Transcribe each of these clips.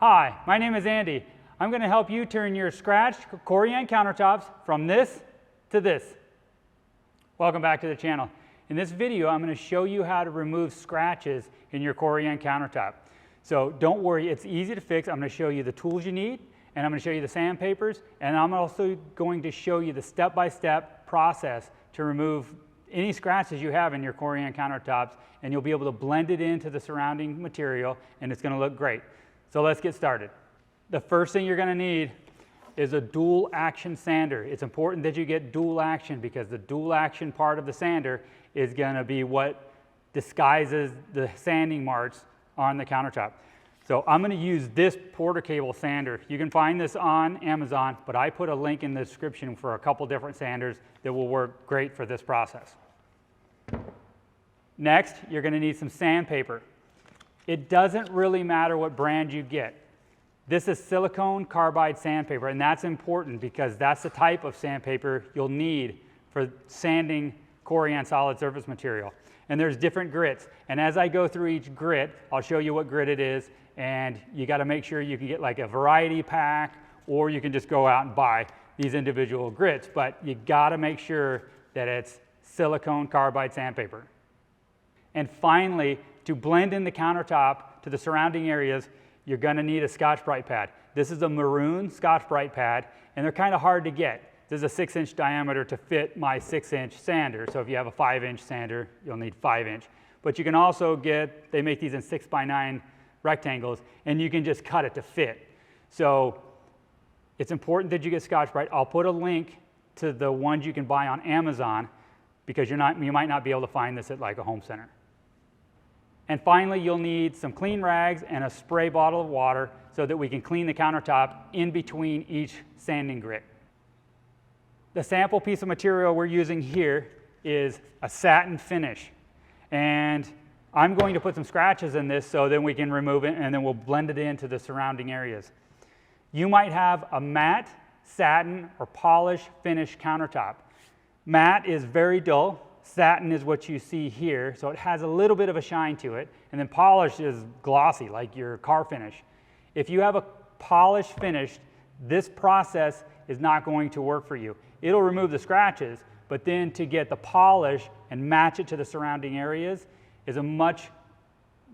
Hi, my name is Andy. I'm going to help you turn your scratched Corian countertops from this to this. Welcome back to the channel. In this video, I'm going to show you how to remove scratches in your Corian countertop. So don't worry, it's easy to fix. I'm going to show you the tools you need, and I'm going to show you the sandpapers, and I'm also going to show you the step-by-step process to remove any scratches you have in your Corian countertops, and you'll be able to blend it into the surrounding material, and it's going to look great. So let's get started. The first thing you're going to need is a dual action sander. It's important that you get dual action because the dual action part of the sander is going to be what disguises the sanding marks on the countertop. So I'm going to use this Porter cable sander. You can find this on Amazon, but I put a link in the description for a couple different sanders that will work great for this process. Next, you're going to need some sandpaper. It doesn't really matter what brand you get. This is silicone carbide sandpaper, and that's important because that's the type of sandpaper you'll need for sanding Corian solid surface material. And there's different grits, and as I go through each grit, I'll show you what grit it is, and you got to make sure you can get like a variety pack, or you can just go out and buy these individual grits, but you got to make sure that it's silicone carbide sandpaper. And finally, to blend in the countertop to the surrounding areas, you're going to need a Scotch-Brite pad. This is a maroon Scotch-Brite pad, and they're kind of hard to get. This is a 6-inch diameter to fit my 6-inch sander, so if you have a 5-inch sander, you'll need 5-inch. But you can also get, they make these in 6x9 rectangles, and you can just cut it to fit. So it's important that you get Scotch-Brite. I'll put a link to the ones you can buy on Amazon because you might not be able to find this at like a home center. And finally, you'll need some clean rags and a spray bottle of water so that we can clean the countertop in between each sanding grit. The sample piece of material we're using here is a satin finish. And I'm going to put some scratches in this so then we can remove it and then we'll blend it into the surrounding areas. You might have a matte, satin, or polish finish countertop. Matte is very dull. Satin is what you see here, so it has a little bit of a shine to it, and then polish is glossy, like your car finish. If you have a polished finish, this process is not going to work for you. It'll remove the scratches, but then to get the polish and match it to the surrounding areas is a much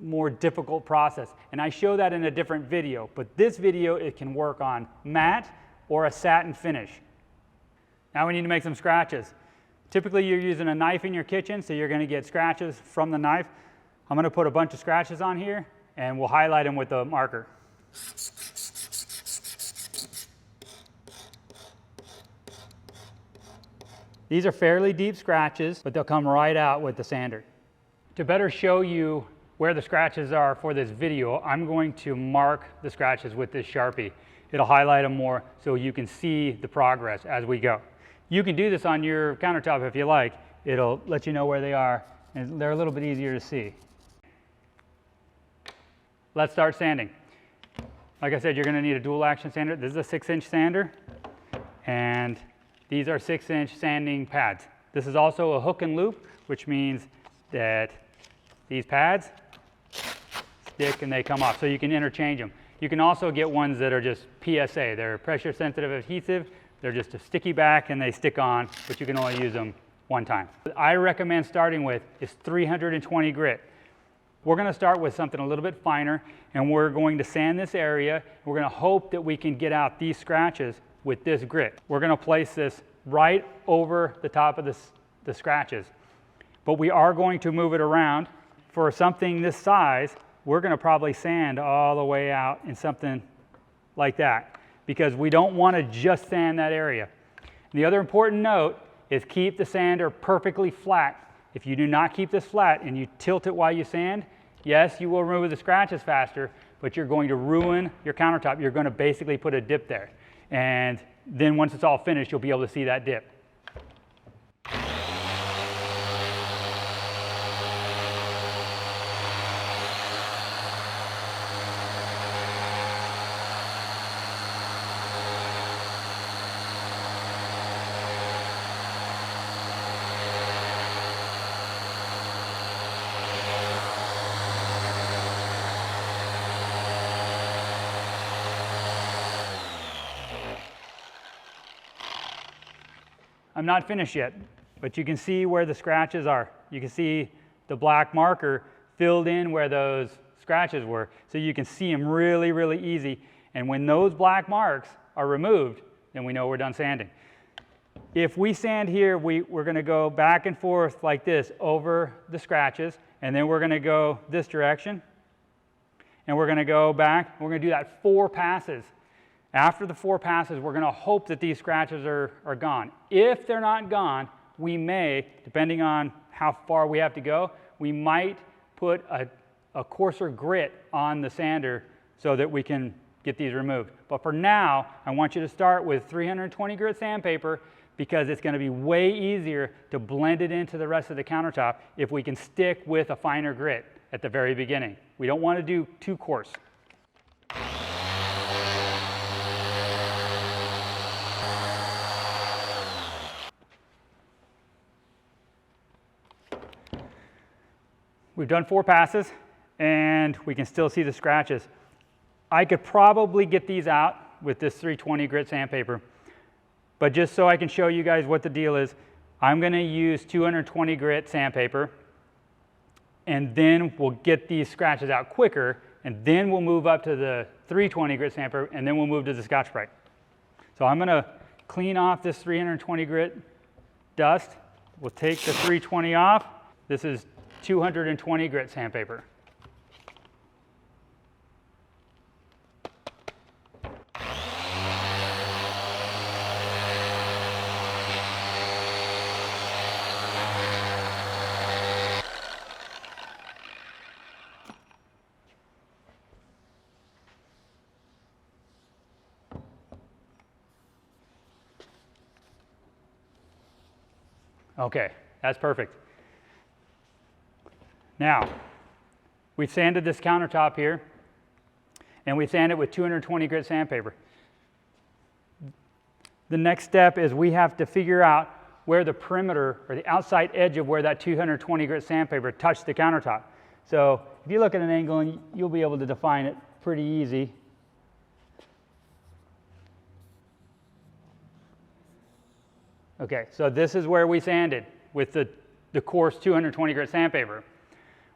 more difficult process. And I show that in a different video, but this video, it can work on matte or a satin finish. Now we need to make some scratches. Typically you're using a knife in your kitchen, so you're going to get scratches from the knife. I'm going to put a bunch of scratches on here, and we'll highlight them with a marker. These are fairly deep scratches, but they'll come right out with the sander. To better show you where the scratches are for this video, I'm going to mark the scratches with this Sharpie. It'll highlight them more so you can see the progress as we go. You can do this on your countertop if you like. It'll let you know where they are, and they're a little bit easier to see. Let's start sanding. Like I said, you're going to need a dual action sander. This is a 6-inch sander, and these are 6-inch sanding pads. This is also a hook and loop, which means that these pads stick and they come off, so you can interchange them. You can also get ones that are just PSA. They're pressure sensitive adhesive. They're just a sticky back and they stick on, but you can only use them one time. What I recommend starting with is 320 grit. We're going to start with something a little bit finer, and we're going to sand this area. We're going to hope that we can get out these scratches with this grit. We're going to place this right over the top of the scratches, but we are going to move it around. For something this size, we're going to probably sand all the way out in something like that, because we don't want to just sand that area. And the other important note is keep the sander perfectly flat. If you do not keep this flat and you tilt it while you sand, yes, you will remove the scratches faster, but you're going to ruin your countertop. You're going to basically put a dip there. And then once it's all finished, you'll be able to see that dip. I'm not finished yet, but you can see where the scratches are. You can see the black marker filled in where those scratches were, so you can see them really, really easy. And when those black marks are removed, then we know we're done sanding. If we sand here, we're going to go back and forth like this over the scratches, and then we're going to go this direction, and we're going to go back. We're going to do that 4 passes. After the 4 passes, we're going to hope that these scratches are gone. If they're not gone, we may, depending on how far we have to go, we might put a coarser grit on the sander so that we can get these removed. But for now, I want you to start with 320 grit sandpaper, because it's going to be way easier to blend it into the rest of the countertop if we can stick with a finer grit at the very beginning. We don't want to do too coarse. We've done 4 passes, and we can still see the scratches. I could probably get these out with this 320 grit sandpaper, but just so I can show you guys what the deal is, I'm going to use 220 grit sandpaper, and then we'll get these scratches out quicker, and then we'll move up to the 320 grit sandpaper, and then we'll move to the Scotch-Brite. So I'm going to clean off this 320 grit dust. We'll take the 320 off. This is 220 grit sandpaper. Okay, that's perfect. Now, we've sanded this countertop here, and we've sanded it with 220 grit sandpaper. The next step is we have to figure out where the perimeter or the outside edge of where that 220 grit sandpaper touched the countertop. So if you look at an angle, and you'll be able to define it pretty easy. Okay, so this is where we sanded with the coarse 220 grit sandpaper.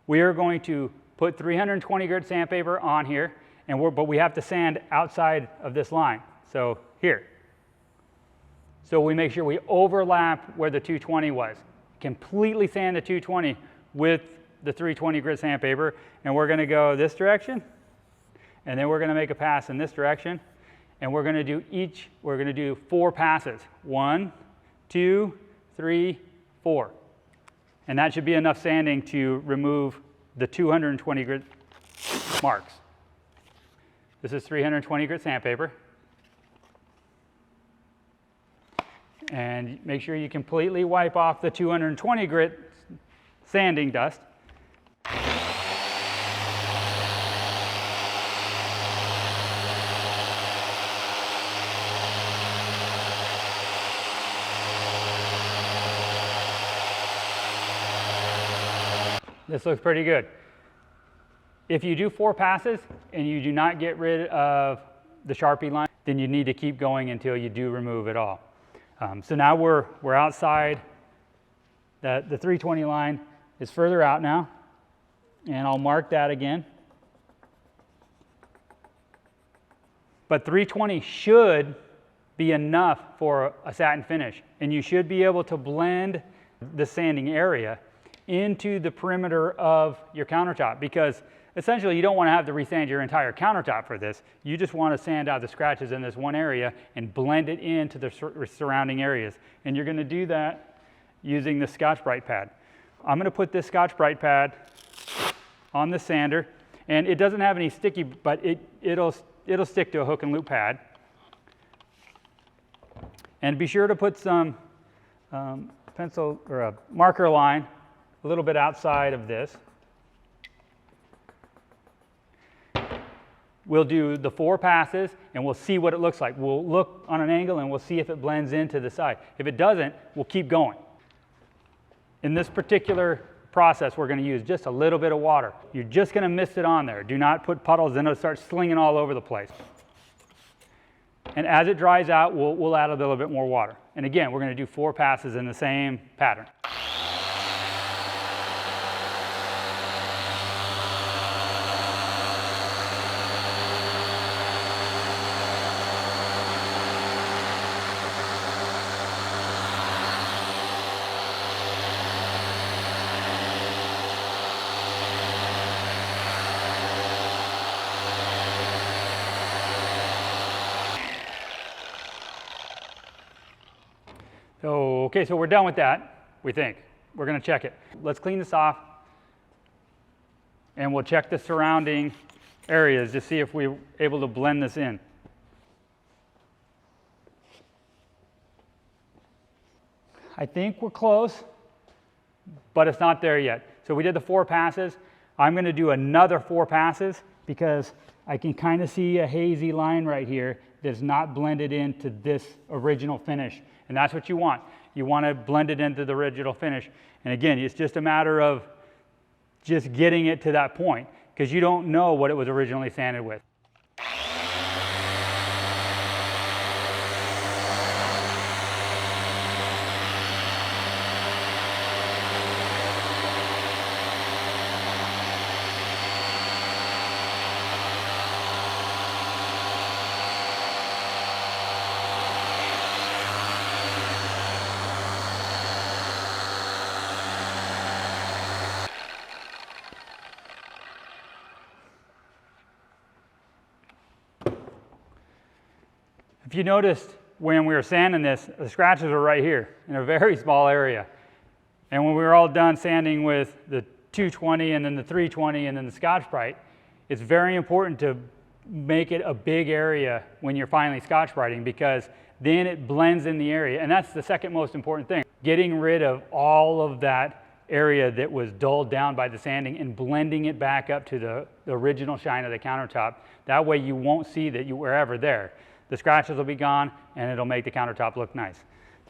We are going to put 320 grit sandpaper on here, but we have to sand outside of this line. So here. So we make sure we overlap where the 220 was. Completely sand the 220 with the 320 grit sandpaper, and we're going to go this direction, and then we're going to make a pass in this direction, and we're going to do 4 passes. 1, 2, 3, 4. And that should be enough sanding to remove the 220 grit marks. This is 320 grit sandpaper. And make sure you completely wipe off the 220 grit sanding dust. This looks pretty good. If you do 4 passes and you do not get rid of the Sharpie line, then you need to keep going until you do remove it all. So now we're outside. The 320 line is further out now, and I'll mark that again. But 320 should be enough for a satin finish, and you should be able to blend the sanding area into the perimeter of your countertop, because essentially you don't want to have to resand your entire countertop for this. You just want to sand out the scratches in this one area and blend it into the surrounding areas. And you're going to do that using the Scotch-Brite pad. I'm going to put this Scotch-Brite pad on the sander, and it doesn't have any sticky, but it'll stick to a hook and loop pad. And be sure to put some pencil or a marker line a little bit outside of this. We'll do the 4 passes, and we'll see what it looks like. We'll look on an angle, and we'll see if it blends into the side. If it doesn't, we'll keep going. In this particular process, we're going to use just a little bit of water. You're just going to mist it on there. Do not put puddles, then it'll start slinging all over the place. And as it dries out, we'll add a little bit more water. And again, we're going to do 4 passes in the same pattern. So, okay, so we're done with that, we think. We're going to check it. Let's clean this off, and we'll check the surrounding areas to see if we're able to blend this in. I think we're close, but it's not there yet. So we did the 4 passes. I'm going to do another 4 passes because I can kind of see a hazy line right here that's not blended into this original finish. And that's what you want. You want to blend it into the original finish. And again, it's just a matter of just getting it to that point because you don't know what it was originally sanded with. If you noticed when we were sanding this, the scratches were right here in a very small area. And when we were all done sanding with the 220 and then the 320 and then the Scotch-Brite, it's very important to make it a big area when you're finally Scotch-Briting because then it blends in the area. And that's the second most important thing. Getting rid of all of that area that was dulled down by the sanding and blending it back up to the original shine of the countertop. That way you won't see that you were ever there. The scratches will be gone and it'll make the countertop look nice.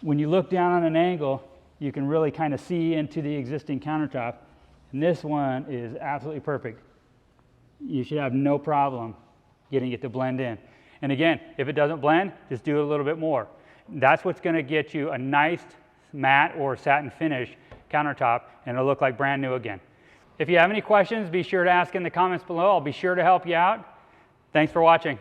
When you look down on an angle, you can really kind of see into the existing countertop. And this one is absolutely perfect. You should have no problem getting it to blend in. And again, if it doesn't blend, just do a little bit more. That's what's going to get you a nice matte or satin finish countertop and it'll look like brand new again. If you have any questions, be sure to ask in the comments below. I'll be sure to help you out. Thanks for watching.